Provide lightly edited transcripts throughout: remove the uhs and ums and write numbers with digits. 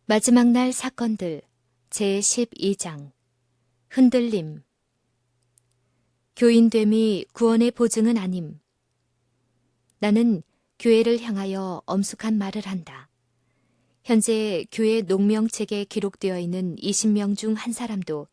마지막 날 사건들 제12장 흔들림. 교인됨이 구원의 보증은 아님. 나는 교회를 향하여 엄숙한 말을 한다. 현재 교회 농명책에 기록되어 있는 20명 중 한 사람도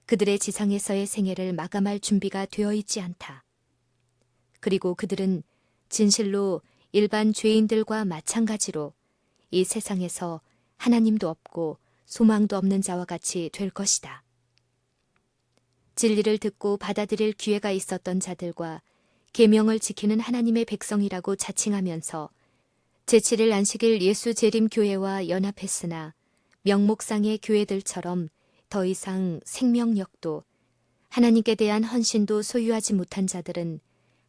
그들의 지상에서의 생애를 마감할 준비가 되어 있지 않다. 그리고 그들은 진실로 일반 죄인들과 마찬가지로 이 세상에서 하나님도 없고 소망도 없는 자와 같이 될 것이다. 진리를 듣고 받아들일 기회가 있었던 자들과 계명을 지키는 하나님의 백성이라고 자칭하면서 제7일 안식일 예수 재림 교회와 연합했으나 명목상의 교회들처럼 더 이상 생명력도 하나님께 대한 헌신도 소유하지 못한 자들은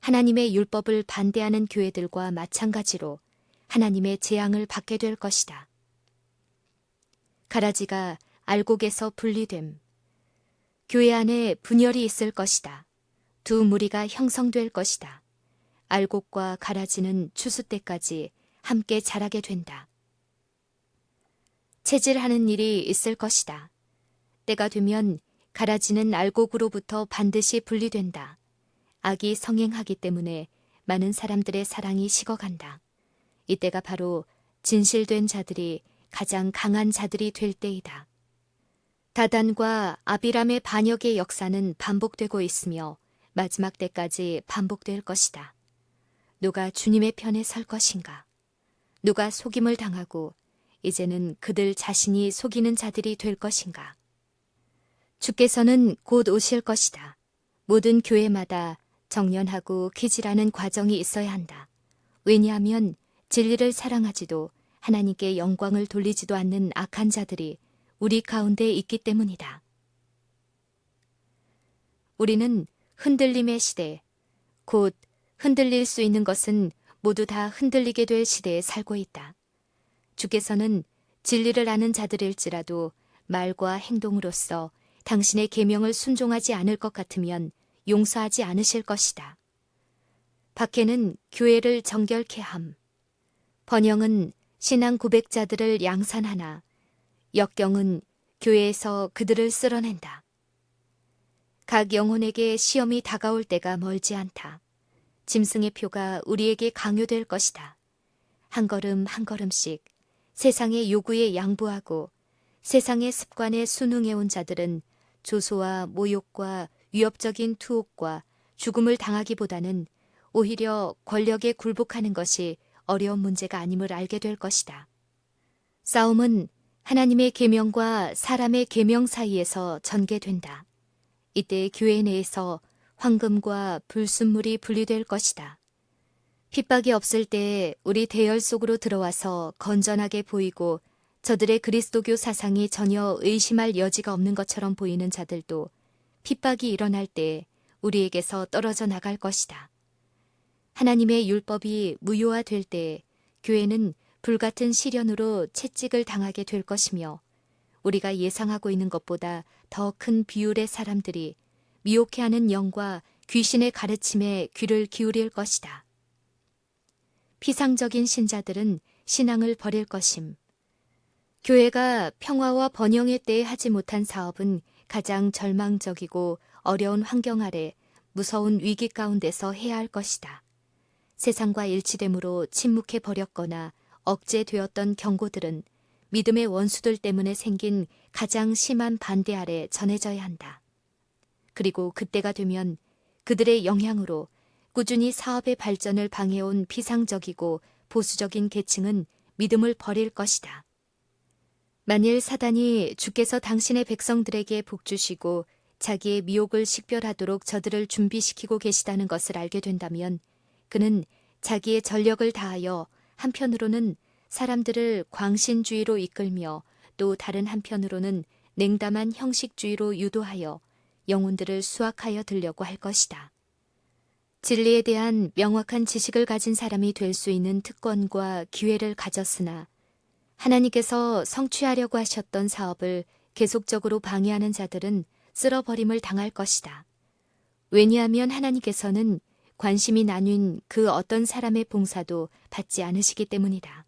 하나님의 율법을 반대하는 교회들과 마찬가지로 하나님의 재앙을 받게 될 것이다. 가라지가 알곡에서 분리됨. 교회 안에 분열이 있을 것이다. 두 무리가 형성될 것이다. 알곡과 가라지는 추수 때까지 함께 자라게 된다. 체질하는 일이 있을 것이다. 때가 되면 가라지는 알곡으로부터 반드시 분리된다. 악이 성행하기 때문에 많은 사람들의 사랑이 식어간다. 이때가 바로 진실된 자들이 가장 강한 자들이 될 때이다. 다단과 아비람의 반역의 역사는 반복되고 있으며 마지막 때까지 반복될 것이다. 누가 주님의 편에 설 것인가? 누가 속임을 당하고 이제는 그들 자신이 속이는 자들이 될 것인가? 주께서는 곧 오실 것이다. 모든 교회마다 정연하고 기질하는 과정이 있어야 한다. 왜냐하면 진리를 사랑하지도 하나님께 영광을 돌리지도 않는 악한 자들이 우리 가운데 있기 때문이다. 우리는 흔들림의 시대, 곧 흔들릴 수 있는 것은 모두 다 흔들리게 될 시대에 살고 있다. 주께서는 진리를 아는 자들일지라도 말과 행동으로써 당신의 계명을 순종하지 않을 것 같으면 용서하지 않으실 것이다. 박해는 교회를 정결케 함. 번영은 신앙 고백자들을 양산하나 역경은 교회에서 그들을 쓸어낸다. 각 영혼에게 시험이 다가올 때가 멀지 않다. 짐승의 표가 우리에게 강요될 것이다. 한 걸음 한 걸음씩 세상의 요구에 양보하고 세상의 습관에 순응해온 자들은 조소와 모욕과 위협적인 투옥과 죽음을 당하기보다는 오히려 권력에 굴복하는 것이 어려운 문제가 아님을 알게 될 것이다. 싸움은 하나님의 계명과 사람의 계명 사이에서 전개된다. 이때 교회 내에서 황금과 불순물이 분리될 것이다. 핍박이 없을 때 우리 대열 속으로 들어와서 건전하게 보이고 저들의 그리스도교 사상이 전혀 의심할 여지가 없는 것처럼 보이는 자들도 핍박이 일어날 때 우리에게서 떨어져 나갈 것이다. 하나님의 율법이 무효화될 때 교회는 불같은 시련으로 채찍을 당하게 될 것이며 우리가 예상하고 있는 것보다 더 큰 비율의 사람들이 미혹해하는 영과 귀신의 가르침에 귀를 기울일 것이다. 피상적인 신자들은 신앙을 버릴 것임. 교회가 평화와 번영의 때에 하지 못한 사업은 가장 절망적이고 어려운 환경 아래 무서운 위기 가운데서 해야 할 것이다. 세상과 일치됨으로 침묵해 버렸거나 억제되었던 경고들은 믿음의 원수들 때문에 생긴 가장 심한 반대 아래 전해져야 한다. 그리고 그때가 되면 그들의 영향으로 꾸준히 사업의 발전을 방해온 비상적이고 보수적인 계층은 믿음을 버릴 것이다. 만일 사단이 주께서 당신의 백성들에게 복주시고 자기의 미혹을 식별하도록 저들을 준비시키고 계시다는 것을 알게 된다면 그는 자기의 전력을 다하여 한편으로는 사람들을 광신주의로 이끌며 또 다른 한편으로는 냉담한 형식주의로 유도하여 영혼들을 수확하여 들려고 할 것이다. 진리에 대한 명확한 지식을 가진 사람이 될 수 있는 특권과 기회를 가졌으나 하나님께서 성취하려고 하셨던 사업을 계속적으로 방해하는 자들은 쓸어버림을 당할 것이다. 왜냐하면 하나님께서는 관심이 나뉜 그 어떤 사람의 봉사도 받지 않으시기 때문이다.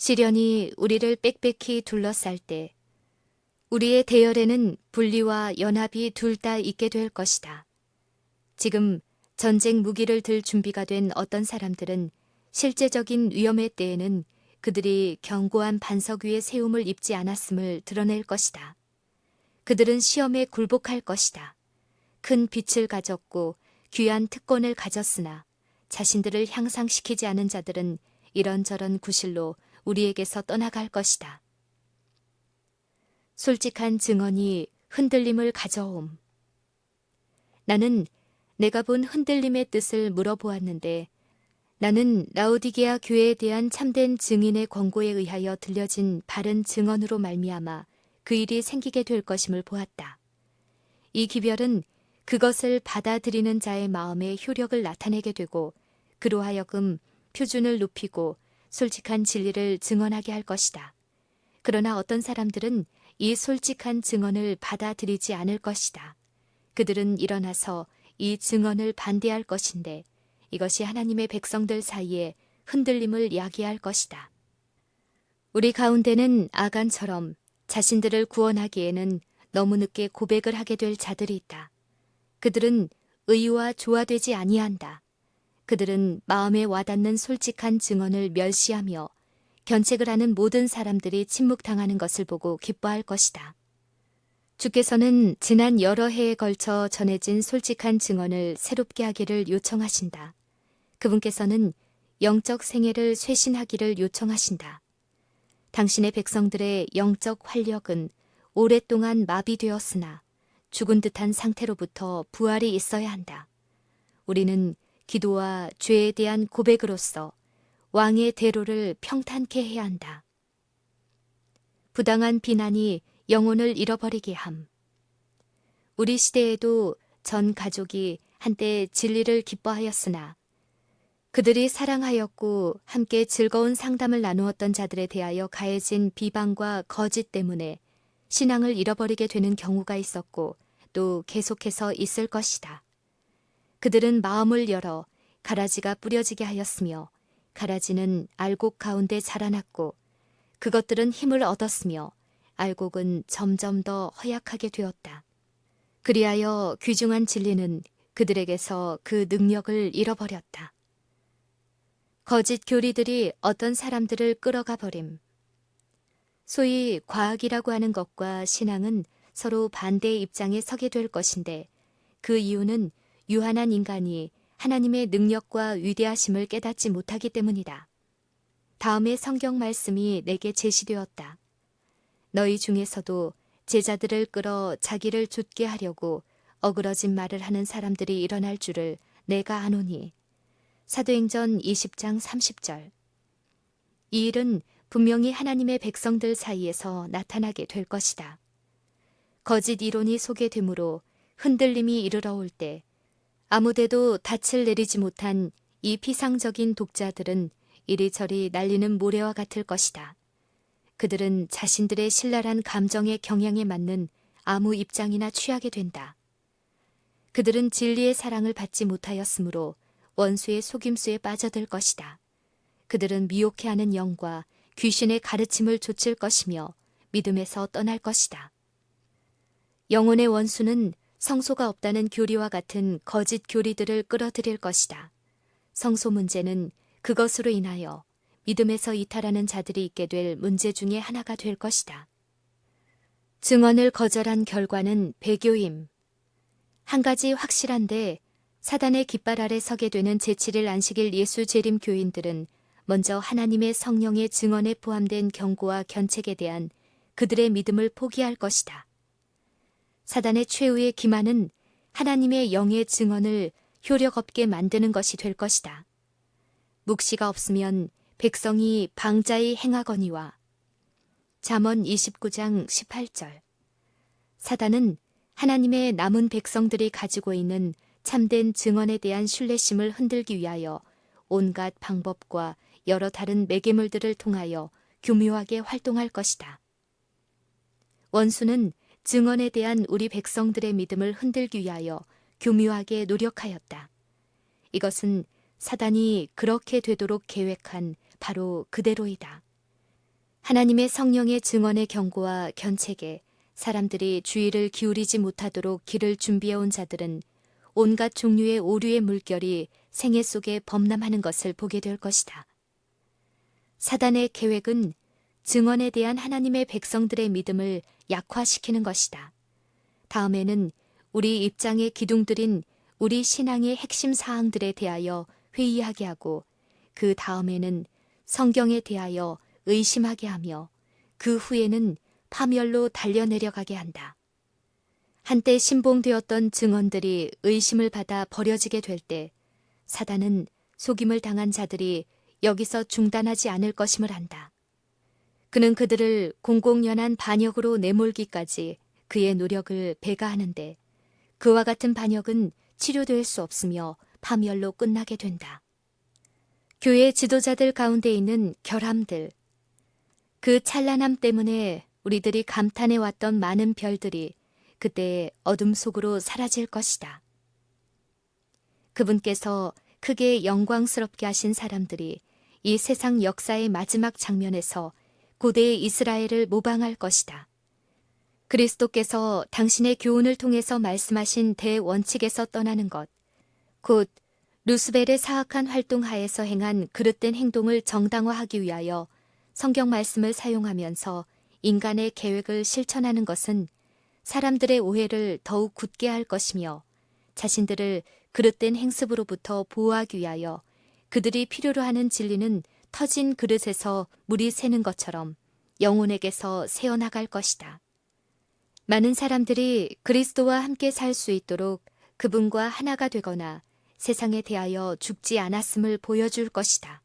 시련이 우리를 빽빽히 둘러쌀 때 우리의 대열에는 분리와 연합이 둘 다 있게 될 것이다. 지금 전쟁 무기를 들 준비가 된 어떤 사람들은 실제적인 위험의 때에는 그들이 견고한 반석 위에 세움을 입지 않았음을 드러낼 것이다. 그들은 시험에 굴복할 것이다. 큰 빛을 가졌고 귀한 특권을 가졌으나 자신들을 향상시키지 않은 자들은 이런저런 구실로 우리에게서 떠나갈 것이다. 솔직한 증언이 흔들림을 가져옴. 나는 내가 본 흔들림의 뜻을 물어보았는데 나는 라오디게아 교회에 대한 참된 증인의 권고에 의하여 들려진 바른 증언으로 말미암아 그 일이 생기게 될 것임을 보았다. 이 기별은 그것을 받아들이는 자의 마음의 효력을 나타내게 되고 그로 하여금 표준을 높이고 솔직한 진리를 증언하게 할 것이다. 그러나 어떤 사람들은 이 솔직한 증언을 받아들이지 않을 것이다. 그들은 일어나서 이 증언을 반대할 것인데 이것이 하나님의 백성들 사이에 흔들림을 야기할 것이다. 우리 가운데는 아간처럼 자신들을 구원하기에는 너무 늦게 고백을 하게 될 자들이 있다. 그들은 의와 조화되지 아니한다. 그들은 마음에 와닿는 솔직한 증언을 멸시하며 견책을 하는 모든 사람들이 침묵당하는 것을 보고 기뻐할 것이다. 주께서는 지난 여러 해에 걸쳐 전해진 솔직한 증언을 새롭게 하기를 요청하신다. 그분께서는 영적 생애를 쇄신하기를 요청하신다. 당신의 백성들의 영적 활력은 오랫동안 마비되었으나 죽은 듯한 상태로부터 부활이 있어야 한다. 우리는 기도와 죄에 대한 고백으로서 왕의 대로를 평탄케 해야 한다. 부당한 비난이 영혼을 잃어버리게 함. 우리 시대에도 전 가족이 한때 진리를 기뻐하였으나 그들이 사랑하였고 함께 즐거운 상담을 나누었던 자들에 대하여 가해진 비방과 거짓 때문에 신앙을 잃어버리게 되는 경우가 있었고 또 계속해서 있을 것이다. 그들은 마음을 열어 가라지가 뿌려지게 하였으며 가라지는 알곡 가운데 자라났고 그것들은 힘을 얻었으며 알곡은 점점 더 허약하게 되었다. 그리하여 귀중한 진리는 그들에게서 그 능력을 잃어버렸다. 거짓 교리들이 어떤 사람들을 끌어가 버림. 소위 과학이라고 하는 것과 신앙은 서로 반대의 입장에 서게 될 것인데 그 이유는 유한한 인간이 하나님의 능력과 위대하심을 깨닫지 못하기 때문이다. 다음의 성경 말씀이 내게 제시되었다. 너희 중에서도 제자들을 끌어 자기를 좇게 하려고 어그러진 말을 하는 사람들이 일어날 줄을 내가 아노니. 사도행전 20장 30절. 이 일은 분명히 하나님의 백성들 사이에서 나타나게 될 것이다. 거짓 이론이 소개되므로 흔들림이 이르러 올 때 아무데도 닻을 내리지 못한 이 피상적인 독자들은 이리저리 날리는 모래와 같을 것이다. 그들은 자신들의 신랄한 감정의 경향에 맞는 아무 입장이나 취하게 된다. 그들은 진리의 사랑을 받지 못하였으므로 원수의 속임수에 빠져들 것이다. 그들은 미혹해하는 영과 귀신의 가르침을 좇을 것이며 믿음에서 떠날 것이다. 영혼의 원수는 성소가 없다는 교리와 같은 거짓 교리들을 끌어들일 것이다. 성소 문제는 그것으로 인하여 믿음에서 이탈하는 자들이 있게 될 문제 중에 하나가 될 것이다. 증언을 거절한 결과는 배교임. 한 가지 확실한데 사단의 깃발 아래 서게 되는 제7일 안식일 예수 재림 교인들은 먼저 하나님의 성령의 증언에 포함된 경고와 견책에 대한 그들의 믿음을 포기할 것이다. 사단의 최후의 기만은 하나님의 영의 증언을 효력 없게 만드는 것이 될 것이다. 묵시가 없으면 백성이 방자히 행하거니와. 잠언 29장 18절. 사단은 하나님의 남은 백성들이 가지고 있는 참된 증언에 대한 신뢰심을 흔들기 위하여 온갖 방법과 여러 다른 매개물들을 통하여 교묘하게 활동할 것이다. 원수는 증언에 대한 우리 백성들의 믿음을 흔들기 위하여 교묘하게 노력하였다. 이것은 사단이 그렇게 되도록 계획한 바로 그대로이다. 하나님의 성령의 증언의 경고와 견책에 사람들이 주의를 기울이지 못하도록 길을 준비해 온 자들은 온갖 종류의 오류의 물결이 생애 속에 범람하는 것을 보게 될 것이다. 사단의 계획은 증언에 대한 하나님의 백성들의 믿음을 약화시키는 것이다. 다음에는 우리 입장에 기둥들인 우리 신앙의 핵심 사항들에 대하여 회의하게 하고, 그 다음에는 성경에 대하여 의심하게 하며, 그 후에는 파멸로 달려내려가게 한다. 한때 신봉되었던 증언들이 의심을 받아 버려지게 될 때 사단은 속임을 당한 자들이 여기서 중단하지 않을 것임을 안다. 그는 그들을 공공연한 반역으로 내몰기까지 그의 노력을 배가하는데, 그와 같은 반역은 치료될 수 없으며 파멸로 끝나게 된다. 교회 지도자들 가운데 있는 결함들, 그 찬란함 때문에 우리들이 감탄해왔던 많은 별들이 그때 어둠 속으로 사라질 것이다. 그분께서 크게 영광스럽게 하신 사람들이 이 세상 역사의 마지막 장면에서 고대의 이스라엘을 모방할 것이다. 그리스도께서 당신의 교훈을 통해서 말씀하신 대원칙에서 떠나는 것, 곧 루스벨의 사악한 활동 하에서 행한 그릇된 행동을 정당화하기 위하여 성경 말씀을 사용하면서 인간의 계획을 실천하는 것은 사람들의 오해를 더욱 굳게 할 것이며, 자신들을 그릇된 행습으로부터 보호하기 위하여 그들이 필요로 하는 진리는 터진 그릇에서 물이 새는 것처럼 영혼에게서 새어나갈 것이다. 많은 사람들이 그리스도와 함께 살 수 있도록 그분과 하나가 되거나 세상에 대하여 죽지 않았음을 보여줄 것이다.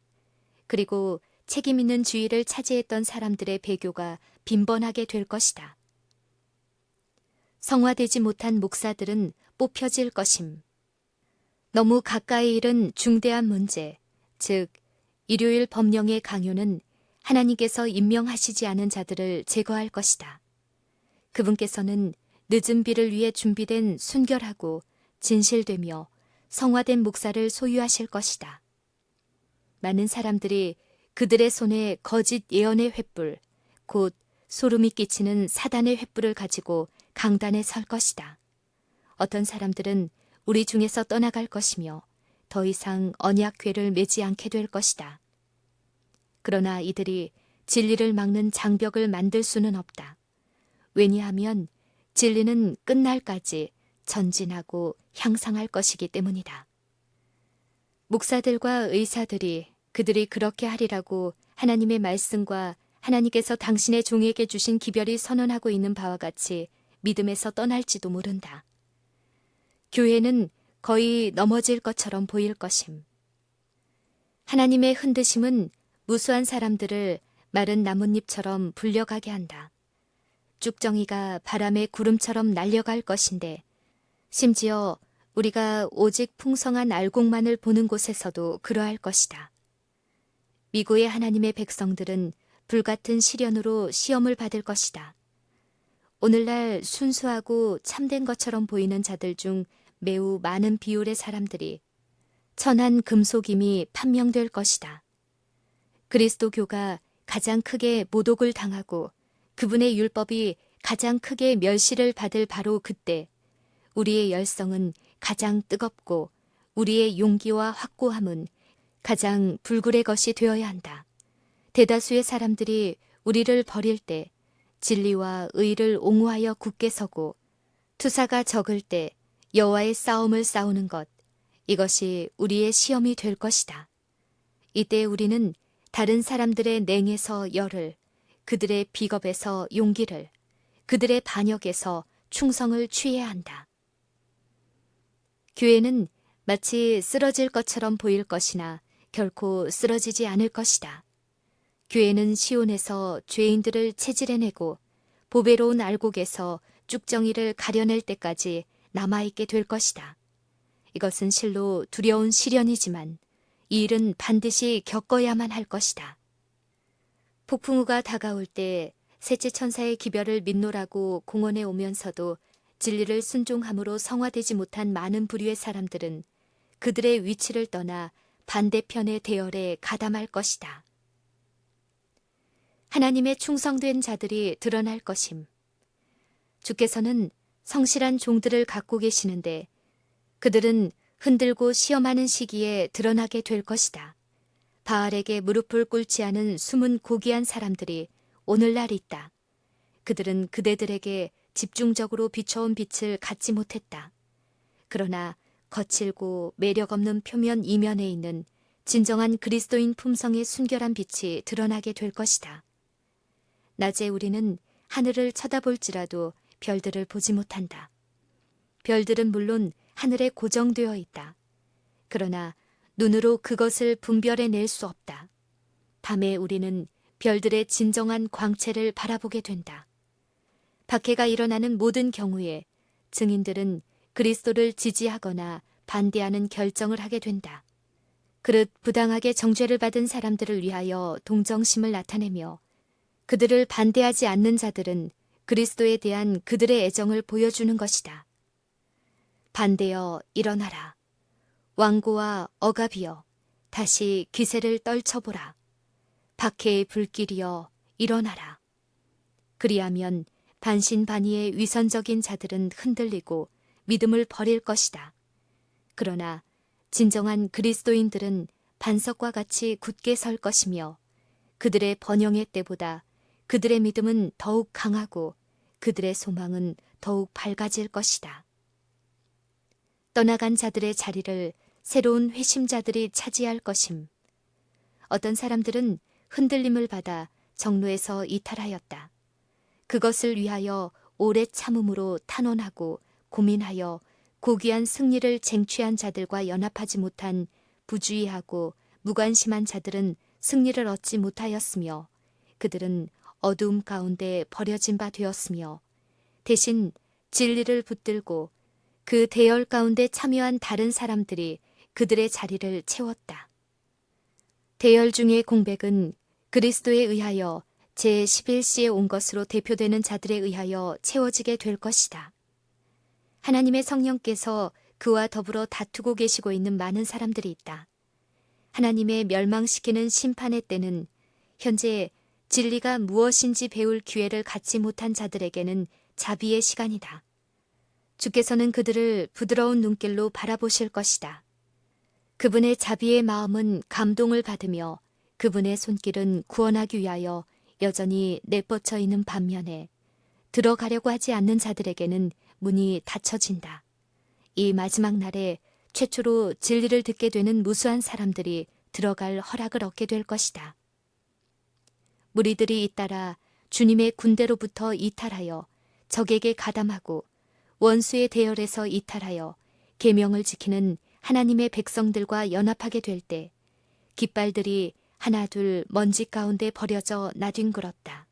그리고 책임 있는 주의를 차지했던 사람들의 배교가 빈번하게 될 것이다. 성화되지 못한 목사들은 뽑혀질 것임. 너무 가까이 이른 중대한 문제, 즉 일요일 법령의 강요는 하나님께서 임명하시지 않은 자들을 제거할 것이다. 그분께서는 늦은 비를 위해 준비된 순결하고 진실되며 성화된 목사를 소유하실 것이다. 많은 사람들이 그들의 손에 거짓 예언의 횃불, 곧 소름이 끼치는 사단의 횃불을 가지고 강단에 설 것이다. 어떤 사람들은 우리 중에서 떠나갈 것이며 더 이상 언약궤를 매지 않게 될 것이다. 그러나 이들이 진리를 막는 장벽을 만들 수는 없다. 왜냐하면 진리는 끝날까지 전진하고 향상할 것이기 때문이다. 목사들과 의사들이 그들이 그렇게 하리라고 하나님의 말씀과 하나님께서 당신의 종에게 주신 기별이 선언하고 있는 바와 같이 믿음에서 떠날지도 모른다. 교회는 거의 넘어질 것처럼 보일 것임. 하나님의 흔드심은 무수한 사람들을 마른 나뭇잎처럼 불려가게 한다. 쭉정이가 바람의 구름처럼 날려갈 것인데, 심지어 우리가 오직 풍성한 알곡만을 보는 곳에서도 그러할 것이다. 미고의 하나님의 백성들은 불같은 시련으로 시험을 받을 것이다. 오늘날 순수하고 참된 것처럼 보이는 자들 중 매우 많은 비율의 사람들이 천한 금속임이 판명될 것이다. 그리스도교가 가장 크게 모독을 당하고 그분의 율법이 가장 크게 멸시를 받을 바로 그때 우리의 열성은 가장 뜨겁고 우리의 용기와 확고함은 가장 불굴의 것이 되어야 한다. 대다수의 사람들이 우리를 버릴 때 진리와 의를 옹호하여 굳게 서고 투사가 적을 때 여호와의 싸움을 싸우는 것, 이것이 우리의 시험이 될 것이다. 이때 우리는 다른 사람들의 냉에서 열을, 그들의 비겁에서 용기를, 그들의 반역에서 충성을 취해야 한다. 교회는 마치 쓰러질 것처럼 보일 것이나 결코 쓰러지지 않을 것이다. 교회는 시온에서 죄인들을 체질해내고 보배로운 알곡에서 쭉정이를 가려낼 때까지 남아있게 될 것이다. 이것은 실로 두려운 시련이지만 이 일은 반드시 겪어야만 할 것이다. 폭풍우가 다가올 때 셋째 천사의 기별을 믿노라고 공언해 오면서도 진리를 순종함으로 성화되지 못한 많은 부류의 사람들은 그들의 위치를 떠나 반대편의 대열에 가담할 것이다. 하나님의 충성된 자들이 드러날 것임. 주께서는 성실한 종들을 갖고 계시는데 그들은 흔들고 시험하는 시기에 드러나게 될 것이다. 바알에게 무릎을 꿇지 않은 숨은 고귀한 사람들이 오늘날 있다. 그들은 그대들에게 집중적으로 비춰온 빛을 갖지 못했다. 그러나 거칠고 매력 없는 표면 이면에 있는 진정한 그리스도인 품성의 순결한 빛이 드러나게 될 것이다. 낮에 우리는 하늘을 쳐다볼지라도 별들을 보지 못한다. 별들은 물론 하늘에 고정되어 있다. 그러나 눈으로 그것을 분별해낼 수 없다. 밤에 우리는 별들의 진정한 광채를 바라보게 된다. 박해가 일어나는 모든 경우에 증인들은 그리스도를 지지하거나 반대하는 결정을 하게 된다. 그릇 부당하게 정죄를 받은 사람들을 위하여 동정심을 나타내며 그들을 반대하지 않는 자들은 그리스도에 대한 그들의 애정을 보여주는 것이다. 반대여 일어나라. 왕고와 억압이여 다시 기세를 떨쳐보라. 박해의 불길이여 일어나라. 그리하면 반신반의의 위선적인 자들은 흔들리고 믿음을 버릴 것이다. 그러나 진정한 그리스도인들은 반석과 같이 굳게 설 것이며 그들의 번영의 때보다 그들의 믿음은 더욱 강하고 그들의 소망은 더욱 밝아질 것이다. 떠나간 자들의 자리를 새로운 회심자들이 차지할 것임. 어떤 사람들은 흔들림을 받아 정로에서 이탈하였다. 그것을 위하여 오래 참음으로 탄원하고 고민하여 고귀한 승리를 쟁취한 자들과 연합하지 못한 부주의하고 무관심한 자들은 승리를 얻지 못하였으며 그들은 어두움 가운데 버려진 바 되었으며 대신 진리를 붙들고 그 대열 가운데 참여한 다른 사람들이 그들의 자리를 채웠다. 대열 중의 공백은 그리스도에 의하여 제11시에 온 것으로 대표되는 자들에 의하여 채워지게 될 것이다. 하나님의 성령께서 그와 더불어 다투고 계시고 있는 많은 사람들이 있다. 하나님의 멸망시키는 심판의 때는 현재 진리가 무엇인지 배울 기회를 갖지 못한 자들에게는 자비의 시간이다. 주께서는 그들을 부드러운 눈길로 바라보실 것이다. 그분의 자비의 마음은 감동을 받으며 그분의 손길은 구원하기 위하여 여전히 내뻗쳐 있는 반면에 들어가려고 하지 않는 자들에게는 문이 닫혀진다. 이 마지막 날에 최초로 진리를 듣게 되는 무수한 사람들이 들어갈 허락을 얻게 될 것이다. 무리들이 잇따라 주님의 군대로부터 이탈하여 적에게 가담하고 원수의 대열에서 이탈하여 계명을 지키는 하나님의 백성들과 연합하게 될 때 깃발들이 하나둘 먼지 가운데 버려져 나뒹굴었다.